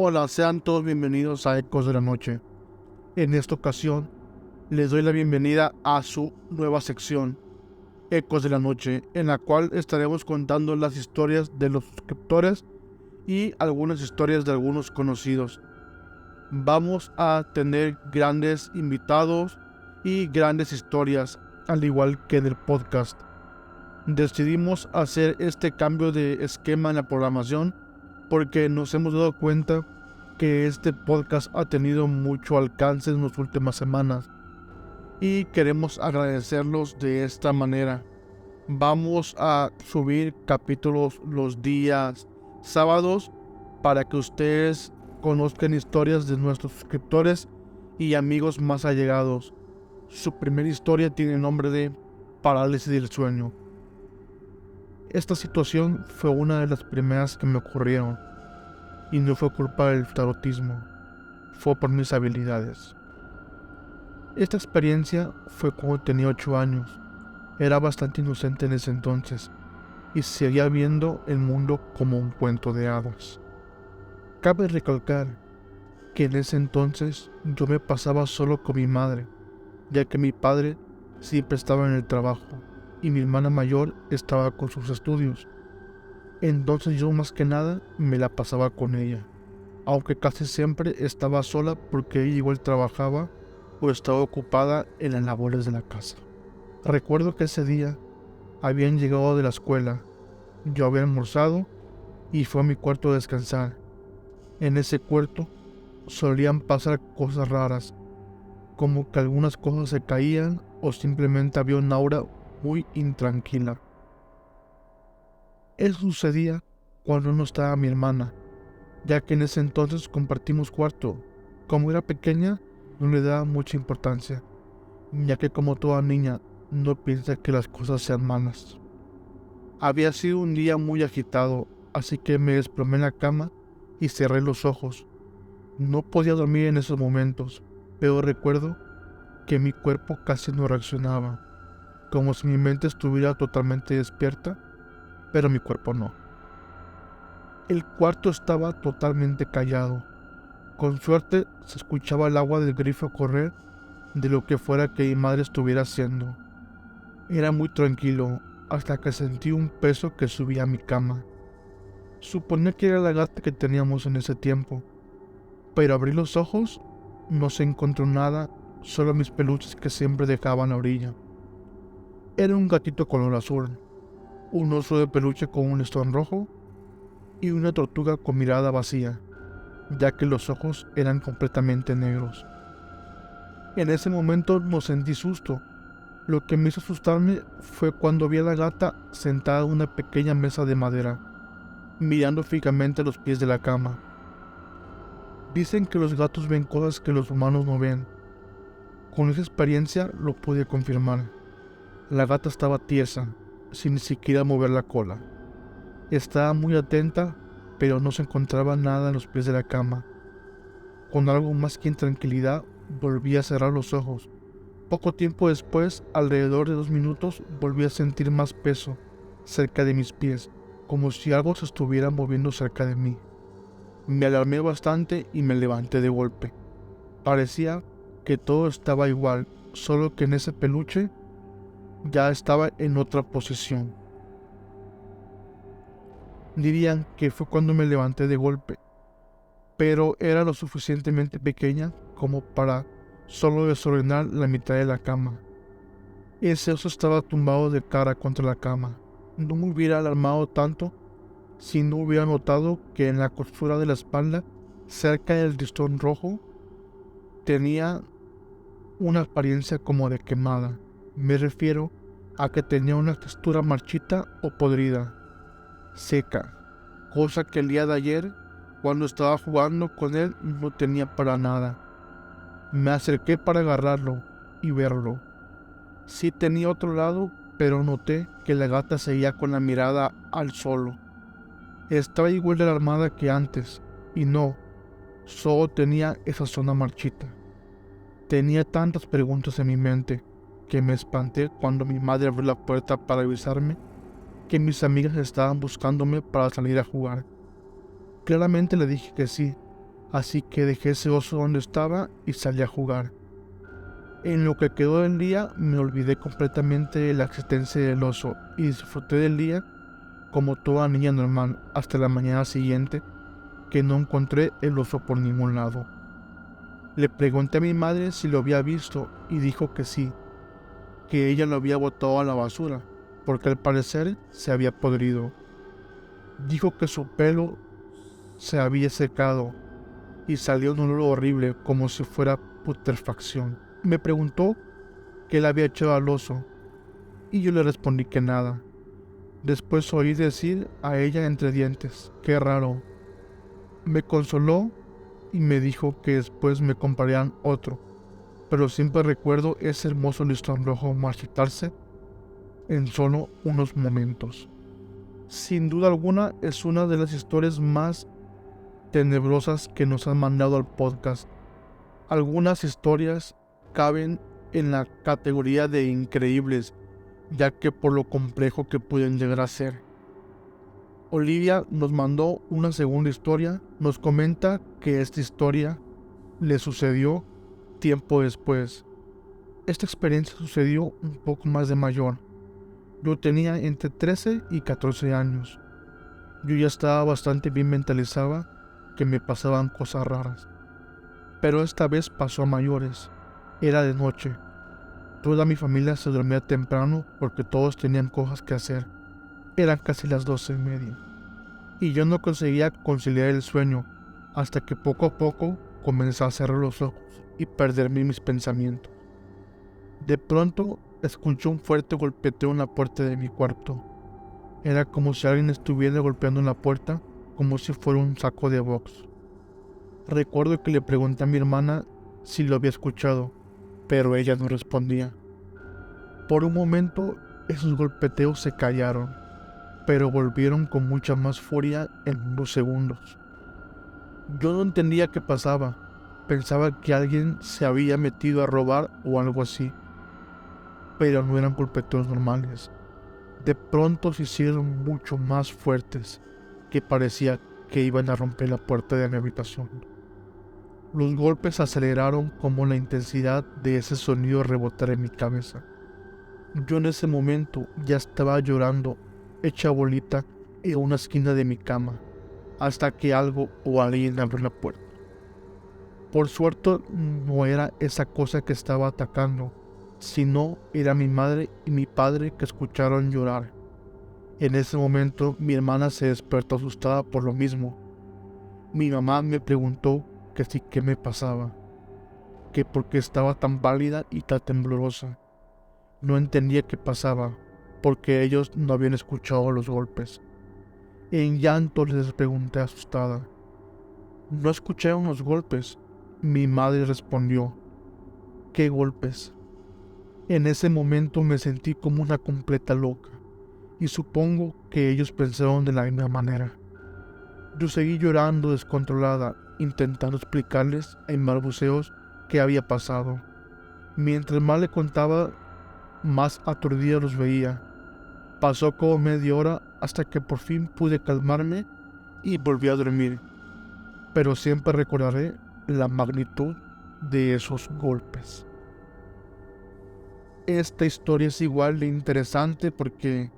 Hola, sean todos bienvenidos a Ecos de la Noche. En esta ocasión, les doy la bienvenida a su nueva sección, Ecos de la Noche, en la cual estaremos contando las historias de los suscriptores y algunas historias de algunos conocidos. Vamos a tener grandes invitados y grandes historias, al igual que del podcast. Decidimos hacer este cambio de esquema en la programación porque nos hemos dado cuenta que este podcast ha tenido mucho alcance en las últimas semanas y queremos agradecerlos de esta manera. Vamos a subir capítulos los días sábados para que ustedes conozcan historias de nuestros suscriptores y amigos más allegados. Su primera historia tiene el nombre de Parálisis del Sueño. Esta situación fue una de las primeras que me ocurrieron y no fue culpa del tarotismo, fue por mis habilidades. Esta experiencia fue cuando tenía 8 años. Era bastante inocente en ese entonces y seguía viendo el mundo como un cuento de hadas. Cabe recalcar que en ese entonces yo me pasaba solo con mi madre, ya que mi padre siempre estaba en el trabajo y mi hermana mayor estaba con sus estudios. Entonces yo más que nada me la pasaba con ella, aunque casi siempre estaba sola porque ella igual trabajaba o estaba ocupada en las labores de la casa. Recuerdo que ese día habían llegado de la escuela, yo había almorzado y fue a mi cuarto a descansar. En ese cuarto solían pasar cosas raras, como que algunas cosas se caían o simplemente había una aura muy intranquila. Eso sucedía cuando no estaba mi hermana, ya que en ese entonces compartimos cuarto. Como era pequeña, no le daba mucha importancia, ya que como toda niña, no piensa que las cosas sean malas. Había sido un día muy agitado, así que me desplomé en la cama y cerré los ojos. No podía dormir en esos momentos, pero recuerdo que mi cuerpo casi no reaccionaba, como si mi mente estuviera totalmente despierta, pero mi cuerpo no. El cuarto estaba totalmente callado. Con suerte se escuchaba el agua del grifo correr de lo que fuera que mi madre estuviera haciendo. Era muy tranquilo hasta que sentí un peso que subía a mi cama. Suponía que era la gata que teníamos en ese tiempo, pero abrí los ojos, no se encontró nada, solo mis peluches que siempre dejaban a la orilla. Era un gatito color azul, un oso de peluche con un listón rojo y una tortuga con mirada vacía, ya que los ojos eran completamente negros. En ese momento no sentí susto. Lo que me hizo asustarme fue cuando vi a la gata sentada en una pequeña mesa de madera, mirando fijamente los pies de la cama. Dicen que los gatos ven cosas que los humanos no ven. Con esa experiencia lo pude confirmar. La gata estaba tiesa, sin ni siquiera mover la cola. Estaba muy atenta, pero no se encontraba nada en los pies de la cama. Con algo más que intranquilidad, volví a cerrar los ojos. Poco tiempo después, alrededor de 2 minutos, volví a sentir más peso cerca de mis pies, como si algo se estuviera moviendo cerca de mí. Me alarmé bastante y me levanté de golpe. Parecía que todo estaba igual, solo que en ese peluche ya estaba en otra posición. Dirían que fue cuando me levanté de golpe, pero era lo suficientemente pequeña como para solo desordenar la mitad de la cama. Ese oso estaba tumbado de cara contra la cama. No me hubiera alarmado tanto si no hubiera notado que en la costura de la espalda, cerca del listón rojo, tenía una apariencia como de quemada. Me refiero a que tenía una textura marchita o podrida, seca, cosa que el día de ayer, cuando estaba jugando con él, no tenía para nada. Me acerqué para agarrarlo y verlo. Sí tenía otro lado, pero noté que la gata seguía con la mirada al suelo. Estaba igual de alarmada que antes, y no, solo tenía esa zona marchita. Tenía tantas preguntas en mi mente que me espanté cuando mi madre abrió la puerta para avisarme que mis amigas estaban buscándome para salir a jugar. Claramente le dije que sí, así que dejé ese oso donde estaba y salí a jugar. En lo que quedó del día me olvidé completamente de la existencia del oso y disfruté del día como toda niña normal hasta la mañana siguiente que no encontré el oso por ningún lado. Le pregunté a mi madre si lo había visto y dijo que sí, que ella lo había botado a la basura, porque al parecer se había podrido. Dijo que su pelo se había secado y salió un olor horrible como si fuera putrefacción. Me preguntó qué le había hecho al oso y yo le respondí que nada. Después oí decir a ella entre dientes, qué raro. Me consoló y me dijo que después me comprarían otro, pero siempre recuerdo ese hermoso listón rojo marchitarse en solo unos momentos. Sin duda alguna es una de las historias más tenebrosas que nos han mandado al podcast. Algunas historias caben en la categoría de increíbles, ya que por lo complejo que pueden llegar a ser. Olivia nos mandó una segunda historia, nos comenta que esta historia le sucedió tiempo después. Esta experiencia sucedió un poco más de mayor. Yo tenía entre 13 y 14 años. Yo ya estaba bastante bien mentalizada que me pasaban cosas raras. Pero esta vez pasó a mayores. Era de noche. Toda mi familia se dormía temprano porque todos tenían cosas que hacer. Eran casi las 12:30. Y yo no conseguía conciliar el sueño hasta que poco a poco comencé a cerrar los ojos y perderme en mis pensamientos. De pronto escuché un fuerte golpeteo en la puerta de mi cuarto. Era como si alguien estuviera golpeando en la puerta, como si fuera un saco de box. Recuerdo que le pregunté a mi hermana si lo había escuchado, pero ella no respondía. Por un momento esos golpeteos se callaron, pero volvieron con mucha más furia en unos segundos. Yo no entendía qué pasaba. Pensaba que alguien se había metido a robar o algo así, pero no eran golpeteos normales. De pronto se hicieron mucho más fuertes, que parecía que iban a romper la puerta de mi habitación. Los golpes aceleraron como la intensidad de ese sonido rebotara en mi cabeza. Yo en ese momento ya estaba llorando, hecha bolita en una esquina de mi cama, hasta que algo o alguien abrió la puerta. Por suerte no era esa cosa que estaba atacando, sino era mi madre y mi padre que escucharon llorar. En ese momento mi hermana se despertó asustada por lo mismo. Mi mamá me preguntó que sí qué me pasaba, que por qué estaba tan pálida y tan temblorosa. No entendía qué pasaba, porque ellos no habían escuchado los golpes. En llanto les pregunté asustada, ¿no escucharon los golpes? Mi madre respondió, ¿qué golpes? En ese momento me sentí como una completa loca, y supongo que ellos pensaron de la misma manera. Yo seguí llorando descontrolada, intentando explicarles en balbuceos qué había pasado. Mientras más le contaba, más aturdida los veía. Pasó como media hora hasta que por fin pude calmarme y volví a dormir. Pero siempre recordaré la magnitud de esos golpes. Esta historia es igual de interesante porque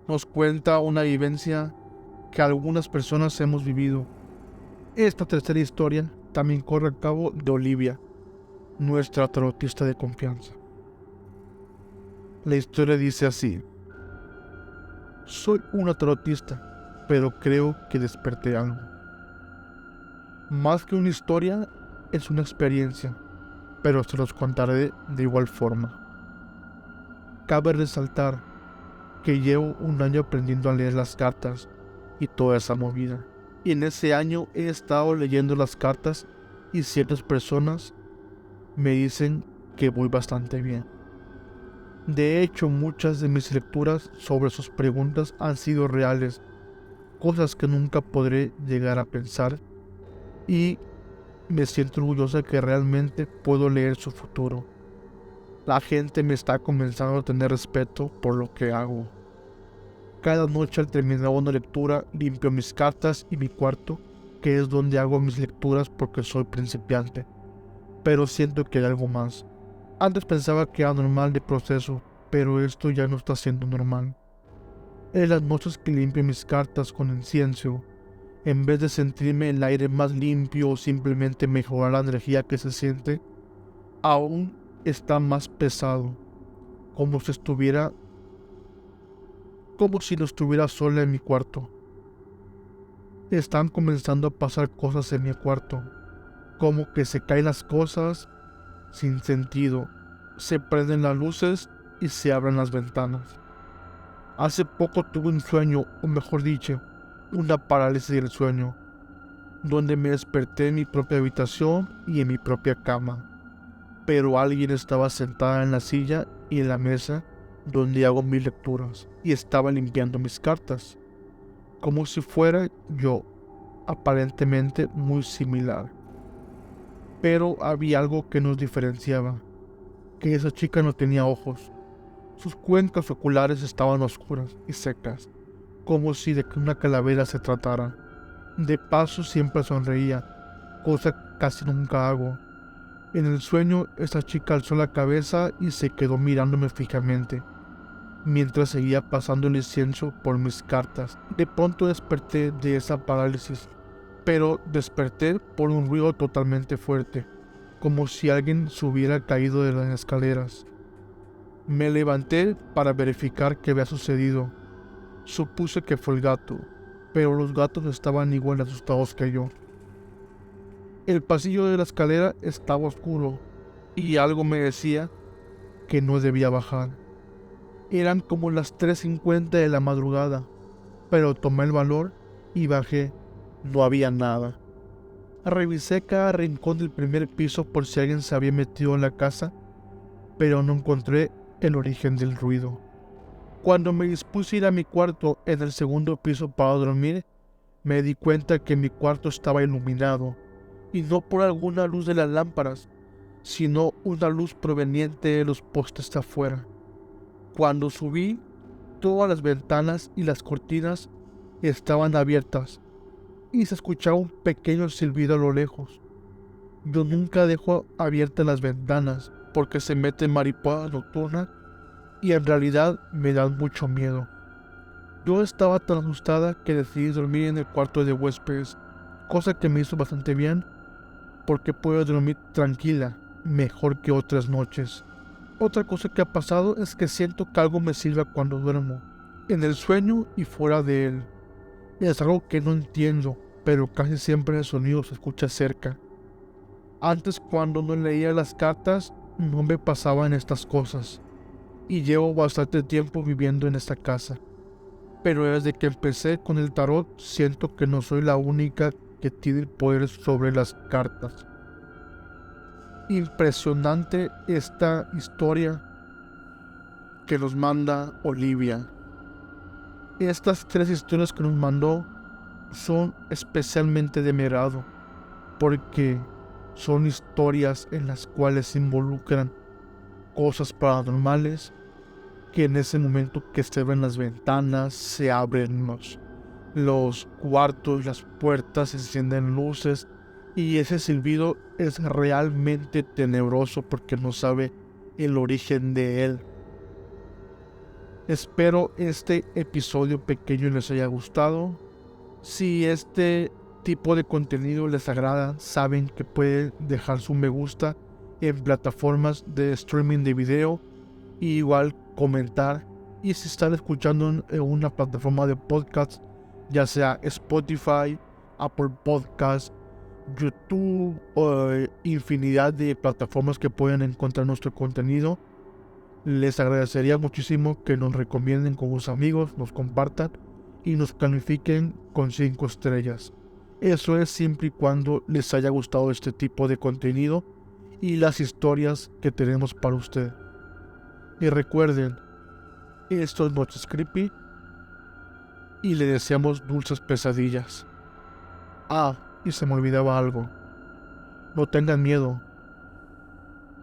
nos cuenta una vivencia que algunas personas hemos vivido. Esta tercera historia también corre a cargo de Olivia, nuestra tarotista de confianza. La historia dice así: soy una tarotista, pero creo que desperté algo. Más que una historia, es una experiencia, pero se los contaré de igual forma. Cabe resaltar que llevo un año aprendiendo a leer las cartas y toda esa movida. Y en ese año he estado leyendo las cartas y ciertas personas me dicen que voy bastante bien. De hecho, muchas de mis lecturas sobre sus preguntas han sido reales, cosas que nunca podré llegar a pensar, y me siento orgullosa que realmente puedo leer su futuro. La gente me está comenzando a tener respeto por lo que hago. Cada noche al terminar una lectura limpio mis cartas y mi cuarto que es donde hago mis lecturas porque soy principiante, pero siento que hay algo más. Antes pensaba que era normal de proceso, pero esto ya no está siendo normal. En las noches que limpio mis cartas con incienso, en vez de sentirme el aire más limpio o simplemente mejorar la energía que se siente, aún está más pesado, como si no estuviera sola en mi cuarto. Están comenzando a pasar cosas en mi cuarto, como que se caen las cosas sin sentido, se prenden las luces y se abren las ventanas. Hace poco tuve un sueño, o mejor dicho, una parálisis del sueño, donde me desperté en mi propia habitación y en mi propia cama, pero alguien estaba sentada en la silla y en la mesa donde hago mis lecturas y estaba limpiando mis cartas, como si fuera yo, aparentemente muy similar. Pero había algo que nos diferenciaba, que esa chica no tenía ojos. Sus cuencas oculares estaban oscuras y secas, como si de una calavera se tratara. De paso siempre sonreía, cosa que casi nunca hago. En el sueño, esa chica alzó la cabeza y se quedó mirándome fijamente, mientras seguía pasando el incienso por mis cartas. De pronto desperté de esa parálisis, pero desperté por un ruido totalmente fuerte, como si alguien se hubiera caído de las escaleras. Me levanté para verificar qué había sucedido. Supuse que fue el gato, pero los gatos estaban igual de asustados que yo. El pasillo de la escalera estaba oscuro y algo me decía que no debía bajar. Eran como las 3:50 de la madrugada, pero tomé el valor y bajé. No había nada. Revisé cada rincón del primer piso por si alguien se había metido en la casa, pero no encontré el origen del ruido. Cuando me dispuse a ir a mi cuarto en el segundo piso para dormir, me di cuenta que mi cuarto estaba iluminado, y no por alguna luz de las lámparas, sino una luz proveniente de los postes de afuera. Cuando subí, todas las ventanas y las cortinas estaban abiertas, y se escuchaba un pequeño silbido a lo lejos. Yo nunca dejo abiertas las ventanas porque se meten mariposas nocturnas y en realidad me dan mucho miedo. Yo estaba tan asustada que decidí dormir en el cuarto de huéspedes, cosa que me hizo bastante bien porque puedo dormir tranquila, mejor que otras noches. Otra cosa que ha pasado es que siento que algo me silba cuando duermo, en el sueño y fuera de él. Es algo que no entiendo, pero casi siempre el sonido se escucha cerca. Antes, cuando no leía las cartas, no me pasaban estas cosas, y llevo bastante tiempo viviendo en esta casa. Pero desde que empecé con el tarot, siento que no soy la única que tiene el poder sobre las cartas. Impresionante esta historia que nos manda Olivia. Estas 3 historias que nos mandó son especialmente de mi agrado, porque son historias en las cuales se involucran cosas paranormales, que en ese momento que se abren las ventanas, se abren los cuartos, las puertas, se encienden luces, y ese silbido es realmente tenebroso porque no sabe el origen de él. Espero este episodio pequeño les haya gustado. Si este tipo de contenido les agrada, saben que pueden dejar su me gusta en plataformas de streaming de video, y igual comentar. Y si están escuchando en una plataforma de podcast, ya sea Spotify, Apple Podcasts, YouTube o infinidad de plataformas que pueden encontrar nuestro contenido, les agradecería muchísimo que nos recomienden con sus amigos, nos compartan y nos califiquen con 5 estrellas. Eso es siempre y cuando les haya gustado este tipo de contenido y las historias que tenemos para usted. Y recuerden, esto es Noches Creepy y le deseamos dulces pesadillas. Y se me olvidaba algo. No tengan miedo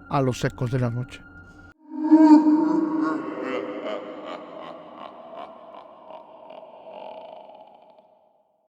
a los ecos de la noche.